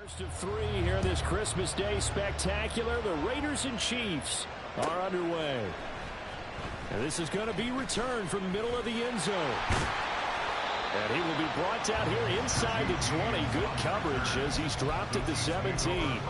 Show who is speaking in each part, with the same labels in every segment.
Speaker 1: First of three here this Christmas Day spectacular. The Raiders and Chiefs are underway. And this is going to be returned from the middle of the end zone. And he will be brought down here inside the 20. Good coverage as he's dropped at the 17.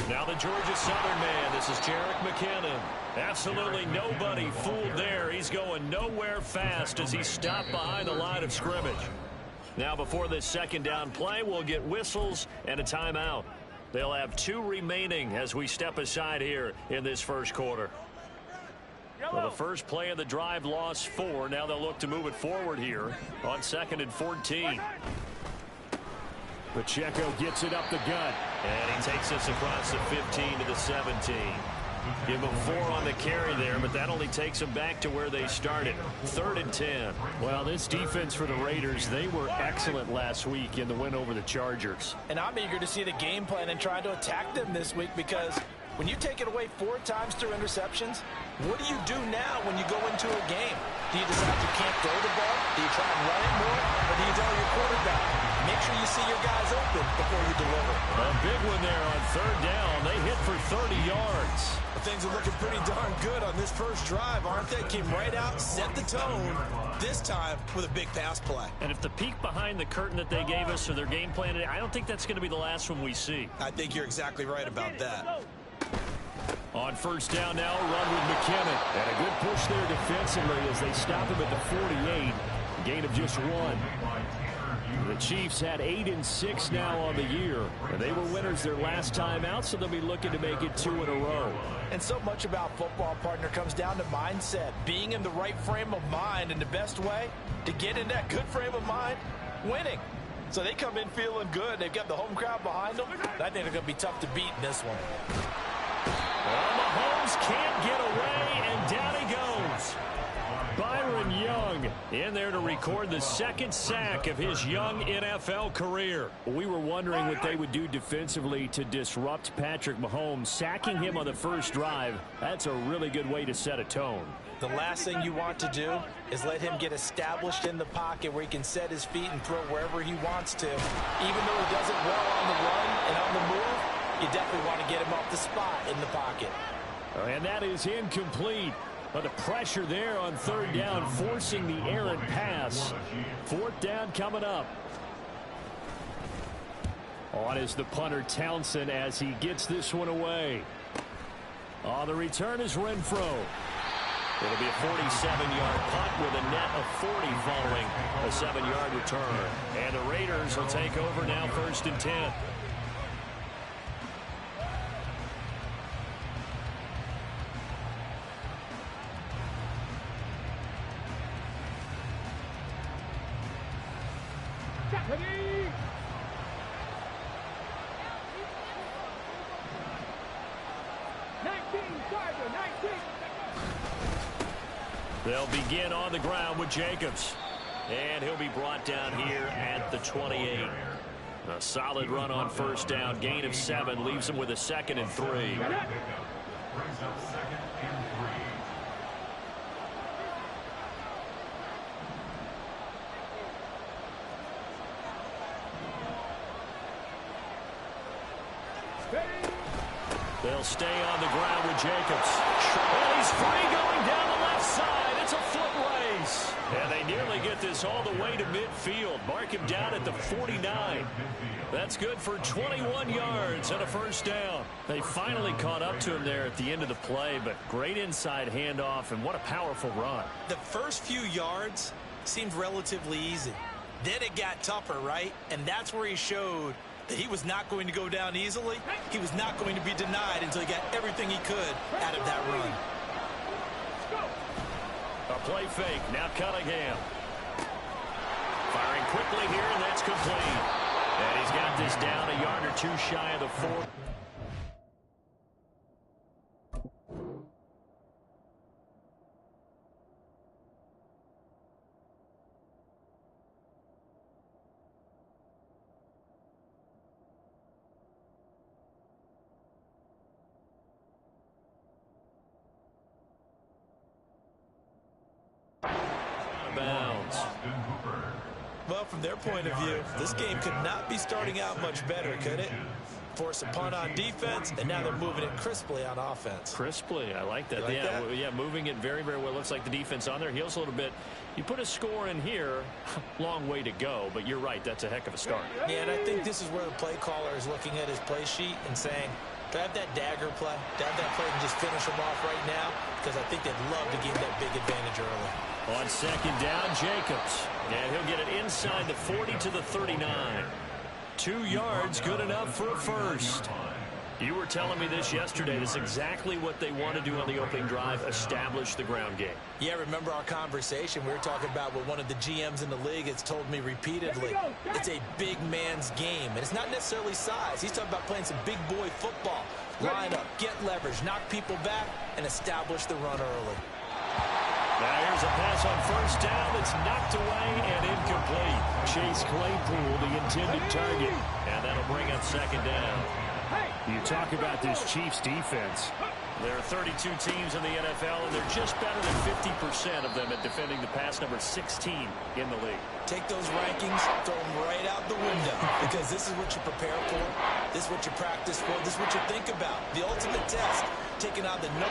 Speaker 1: Now the Georgia Southern man, this is Jerick McKinnon. Absolutely nobody fooled there. He's going nowhere fast as he's stopped behind the line of scrimmage. Now before this second down play, we'll get whistles and a timeout. They'll have 2 remaining as we step aside here in this first quarter. Well, the first play of the drive lost 4. Now they'll look to move it forward here on 2nd and 14. Pacheco gets it up the gut. And he takes us across the 15 to the 17. Give him 4 on the carry there, but that only takes them back to where they started. 3rd and 10. Well, this defense for the Raiders, they were excellent last week in the win over the Chargers.
Speaker 2: And I'm eager to see the game plan and try to attack them this week, because when you take it away 4 times through interceptions, what do you do now when you go into a game? Do you decide you can't throw the ball? Do you try and run it more? Or do you tell your quarterback, make sure you see your guys open before you deliver?
Speaker 1: A big one there on 3rd down. They hit for 30 yards.
Speaker 3: Well, things are looking pretty darn good on this first drive, aren't they? Came right out, set the tone, this time with a big pass play.
Speaker 1: And if the peek behind the curtain that they gave us or their game plan, I don't think that's going to be the last one we see.
Speaker 3: I think you're exactly right about that.
Speaker 1: On 1st down now, run with McKinnon. And a good push there defensively as they stop him at the 48. Gain of just 1. The Chiefs had 8 and 6 now on the year. And they were winners their last time out, so they'll be looking to make it 2 in a row.
Speaker 2: And so much about football, partner, comes down to mindset. Being in the right frame of mind, and the best way to get in that good frame of mind, winning. So they come in feeling good. They've got the home crowd behind them. I think they're going to be tough to beat in this one.
Speaker 1: Well, Mahomes can't get away, and down he goes. Byron Young in there to record the 2nd sack of his young NFL career. We were wondering what they would do defensively to disrupt Patrick Mahomes. Sacking him on the first drive, that's a really good way to set a tone.
Speaker 2: The last thing you want to do is let him get established in the pocket where he can set his feet and throw wherever he wants to. Even though he does it well on the run and on the move, you definitely want to get him off the spot in the pocket.
Speaker 1: And that is incomplete. But the pressure there on 3rd down, forcing the errant pass. 4th down coming up. On is the punter Townsend as he gets this one away. The return is Renfro. It'll be a 47-yard punt with a net of 40 following a 7-yard return. And the Raiders will take over now 1st and 10. They'll begin on the ground with Jacobs. And he'll be brought down here at the 28. A solid run on 1st down. Gain of 7 leaves him with a 2nd and 3. They'll stay on the ground with Jacobs. And he's free going down the left side. It's a foot race. And they nearly get this all the way to midfield. Mark him down at the 49. That's good for 21 yards and a 1st down. They finally caught up to him there at the end of the play, but great inside handoff, and what a powerful run.
Speaker 3: The first few yards seemed relatively easy. Then it got tougher, right? And that's where he showed that he was not going to go down easily. He was not going to be denied until he got everything he could out of that run.
Speaker 1: A play fake. Now Cunningham. Firing quickly here, and that's complete. And he's got this down a yard or 2 shy of the 4. bounds.
Speaker 3: Well, from their point of view, this game could not be starting out much better, could it? Force a punt on defense, and now they're moving it crisply on offense.
Speaker 1: Crisply, I like that.
Speaker 3: Like that?
Speaker 1: Yeah, moving it very, very well. Looks like the defense on their heels a little bit. You put a score in here, long way to go, but you're right, that's a heck of a start.
Speaker 3: Yeah, and I think this is where the play caller is looking at his play sheet and saying, do I have that dagger play? Do I have that play and just finish them off right now? Because I think they'd love to gain that big advantage early.
Speaker 1: On second down, Jacobs. And he'll get it inside the 40 to the 39. 2 yards, good enough for a first. You were telling me this yesterday. This is exactly what they want to do on the opening drive, establish the ground game.
Speaker 3: Yeah, remember our conversation? We were talking about what one of the GMs in the league has told me repeatedly. It's a big man's game, and it's not necessarily size. He's talking about playing some big boy football. Line up, get leverage, knock people back, and establish the run early.
Speaker 1: Now here's a pass on first down that's knocked away and incomplete. Chase Claypool, the intended target. And that'll bring up second down.
Speaker 4: You talk about this Chiefs defense.
Speaker 1: There are 32 teams in the NFL, and they're just better than 50% of them at defending the pass, number 16 in the league.
Speaker 3: Take those rankings, throw them right out the window, because this is what you prepare for. This is what you practice for. This is what you think about. The ultimate test, taking on the #1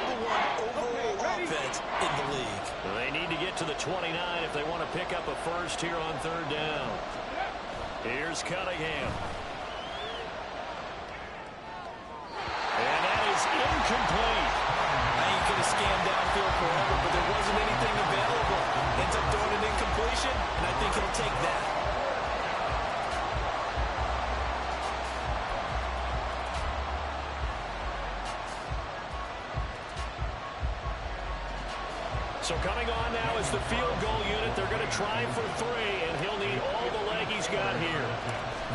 Speaker 3: overall offense in the league.
Speaker 1: They need to get to the 29 if they want to pick up a first here on third down. Here's Cunningham. And that is incomplete.
Speaker 3: Now you could have scanned downfield forever, but there wasn't anything available. Ends up throwing an incompletion, and I think he'll take that.
Speaker 1: So coming on now is the field goal unit. They're going to try for 3, and he'll need all the leg he's got here.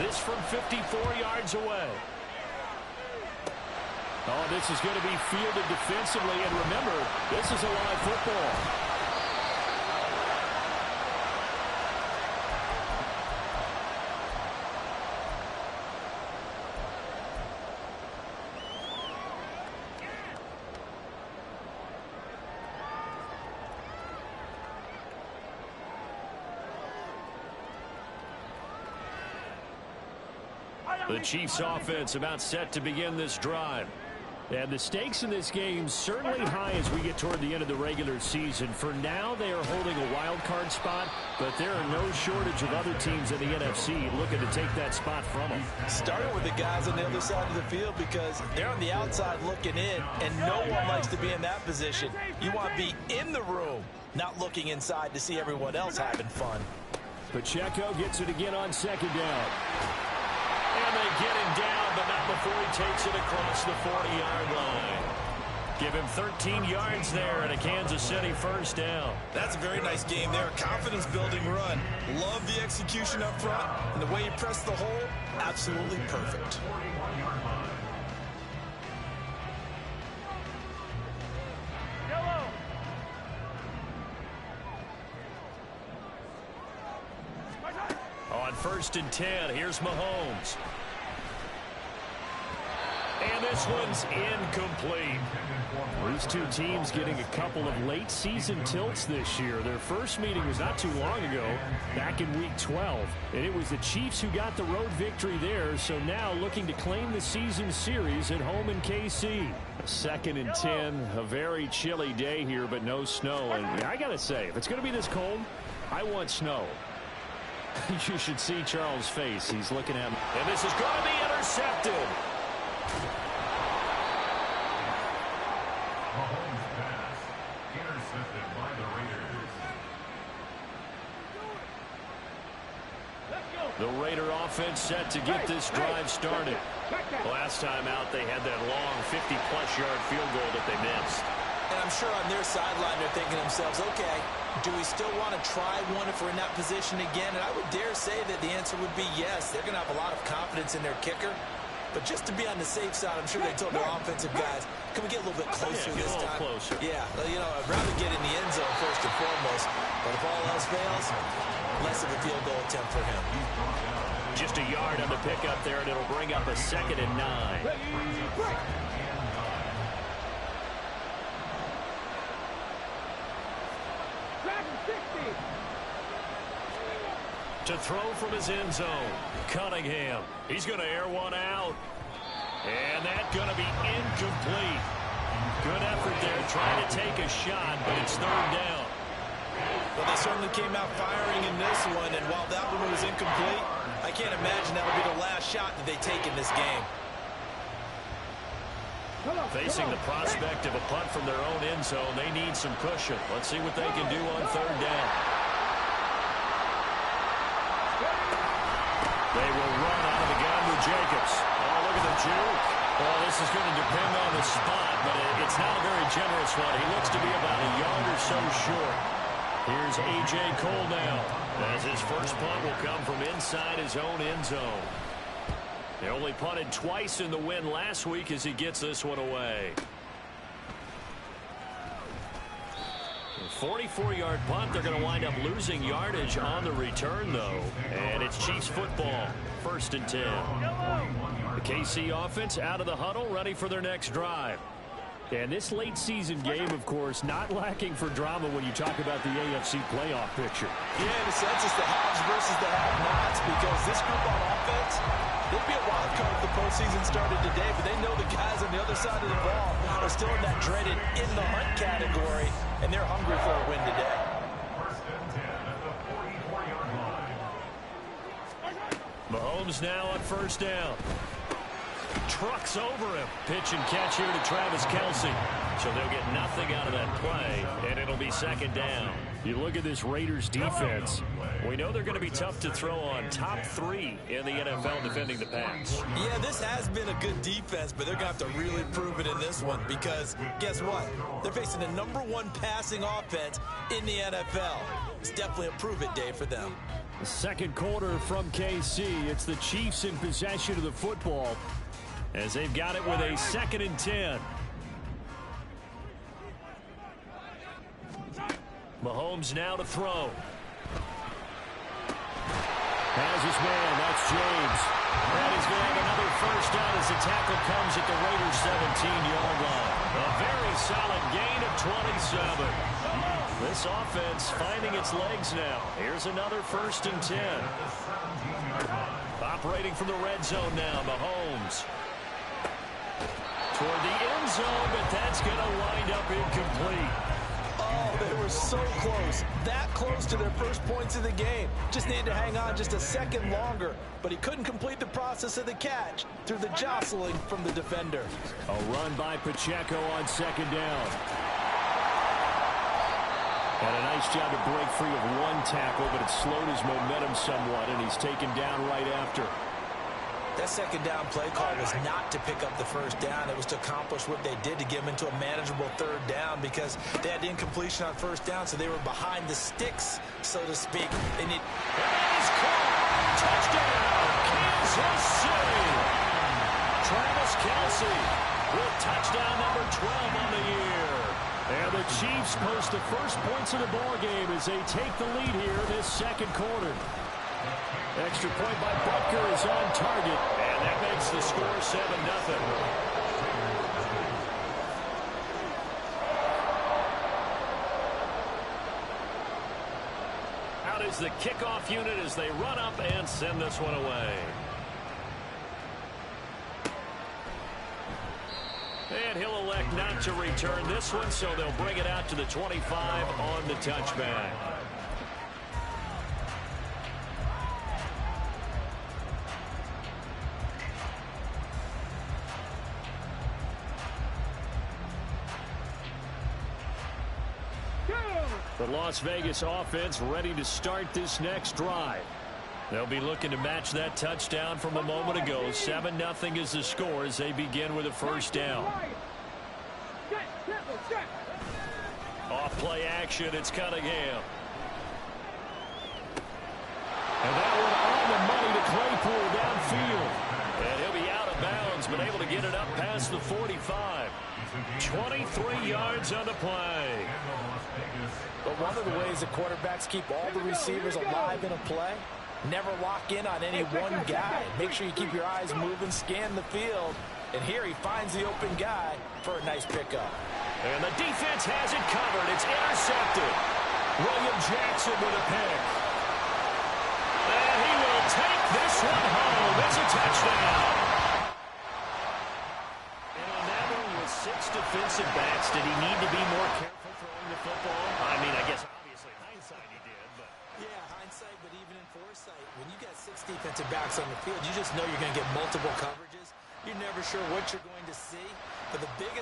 Speaker 1: This from 54 yards away. Oh, this is going to be fielded defensively. And remember, this is a live football. The Chiefs offense about set to begin this drive. And the stakes in this game certainly high as we get toward the end of the regular season. For now, they are holding a wild card spot, but there are no shortage of other teams in the NFC looking to take that spot from them.
Speaker 3: Starting with the guys on the other side of the field, because they're on the outside looking in, and no one likes to be in that position. You want to be in the room, not looking inside to see everyone else having fun.
Speaker 1: Pacheco gets it again on second down. And they get him down, but not before he takes it across the 40-yard line. Give him 13 yards there and a Kansas City first down.
Speaker 3: That's a very nice game there. Confidence-building run. Love the execution up front. And the way he pressed the hole, absolutely perfect.
Speaker 1: On 1st and 10, here's Mahomes. And this one's incomplete. These two teams getting a couple of late season tilts this year. Their first meeting was not too long ago, back in week 12. And it was the Chiefs who got the road victory there, so now looking to claim the season series at home in KC. 2nd and 10, a very chilly day here, but no snow. And I got to say, if it's going to be this cold, I want snow. You should see Charles' face. He's looking at him. And this is going to be intercepted.
Speaker 5: Mahomes' pass intercepted by the Raiders.
Speaker 1: The Raider offense set to get this drive started. Last time out, they had that long 50-plus yard field goal that they missed.
Speaker 3: And I'm sure on their sideline they're thinking to themselves, okay, do we still want to try one if we're in that position again? And I would dare say that the answer would be yes. They're going to have a lot of confidence in their kicker. But just to be on the safe side, I'm sure they told their offensive guys, can we get a little bit closer this time?
Speaker 1: Closer.
Speaker 3: Yeah, you know, I'd rather get in the end zone first and foremost. But if all else fails, less of a field goal attempt for him.
Speaker 1: Just a yard on the pickup there, and it'll bring up a 2nd and 9. To throw from his end zone. Cunningham. He's going to air one out. And that's going to be incomplete. Good effort there trying to take a shot, but it's third down.
Speaker 3: Well, they certainly came out firing in this one, and while that one was incomplete, I can't imagine that'll be the last shot that they take in this game.
Speaker 1: Facing the prospect of a punt from their own end zone, they need some cushion. Let's see what they can do on third down. They will run out of the gun with Jacobs. Oh, look at the juke. Well, this is going to depend on the spot, but it's not a very generous one. He looks to be about a yard or so short. Here's A.J. Cole now, as his first punt will come from inside his own end zone. They only punted twice in the win last week as he gets this one away. 44-yard punt. They're going to wind up losing yardage on the return, though. And it's Chiefs football, 1st and 10. The KC offense out of the huddle, ready for their next drive. And this late season game, of course, not lacking for drama when you talk about the AFC playoff picture.
Speaker 2: Yeah, in a sense, it's the haves versus the have-nots, because this group on offense, they'd be a wild card if the postseason started today, but they know the guys on the other side of the ball are still in that dreaded in-the-hunt category, and they're hungry for a win today.
Speaker 1: Mahomes now on first down. Trucks over him. Pitch and catch here to Travis Kelce. So they'll get nothing out of that play, and it'll be 2nd down.
Speaker 4: You look at this Raiders defense.
Speaker 1: We know they're going to be tough to throw on. Top 3 in the NFL defending the pass.
Speaker 3: Yeah, this has been a good defense, but they're going to have to really prove it in this one because, guess what? They're facing the #1 passing offense in the NFL. It's definitely a prove-it day for them.
Speaker 4: The second quarter from KC. It's the Chiefs in possession of the football,
Speaker 1: as they've got it with a 2nd and 10. Mahomes now to throw.
Speaker 4: Has his man. That's James.
Speaker 1: And he's going to have another first down as the tackle comes at the Raiders' 17-yard line. A very solid gain of 27. This offense finding its legs now. Here's another 1st and 10. Operating from the red zone now, Mahomes. Toward the end zone, but that's going to wind up incomplete.
Speaker 2: Oh, they were so close. That close to their first points of the game. Just needed to hang on just a second longer, but he couldn't complete the process of the catch through the jostling from the defender.
Speaker 4: A run by Pacheco on 2nd down. And a nice job to break free of one tackle, but it slowed his momentum somewhat, and he's taken down right after.
Speaker 2: That 2nd down play call was not to pick up the first down. It was to accomplish what they did to get them into a manageable 3rd down because they had incompletion on 1st down, so they were behind the sticks, so to speak. They need.
Speaker 1: And he's caught. Touchdown, Kansas City. Travis Kelce with touchdown number 12 on the year.
Speaker 4: And the Chiefs post the first points of the ball game as they take the lead here this 2nd quarter. Extra point by Butker is on target.
Speaker 1: And that makes the score 7-0. Out is the kickoff unit as they run up and send this one away. And he'll elect not to return this one, so they'll bring it out to the 25 on the touchback. The Las Vegas offense ready to start this next drive. They'll be looking to match that touchdown from a moment ago. 7-0 is the score as they begin with a first down. Off play action, it's Cunningham.
Speaker 4: And that one on the money to Claypool downfield.
Speaker 1: And he'll be out of bounds, but able to get it up past the 45. 23 yards on the play.
Speaker 2: But one of the ways that quarterbacks keep all the receivers alive in a play, never lock in on any one guy. Make sure you keep your eyes moving, scan the field. And here he finds the open guy for a nice pickup.
Speaker 1: And the defense has it covered. It's intercepted. William Jackson with a pick. this one home. It's a touchdown. And on that one with 6 defensive backs, did he need to be more careful throwing the football? I mean, I guess obviously hindsight he did, but...
Speaker 2: Yeah, hindsight, but even in foresight, when you got 6 defensive backs on the field, you just know you're going to get multiple coverages. You're never sure what you're going to see. But the biggest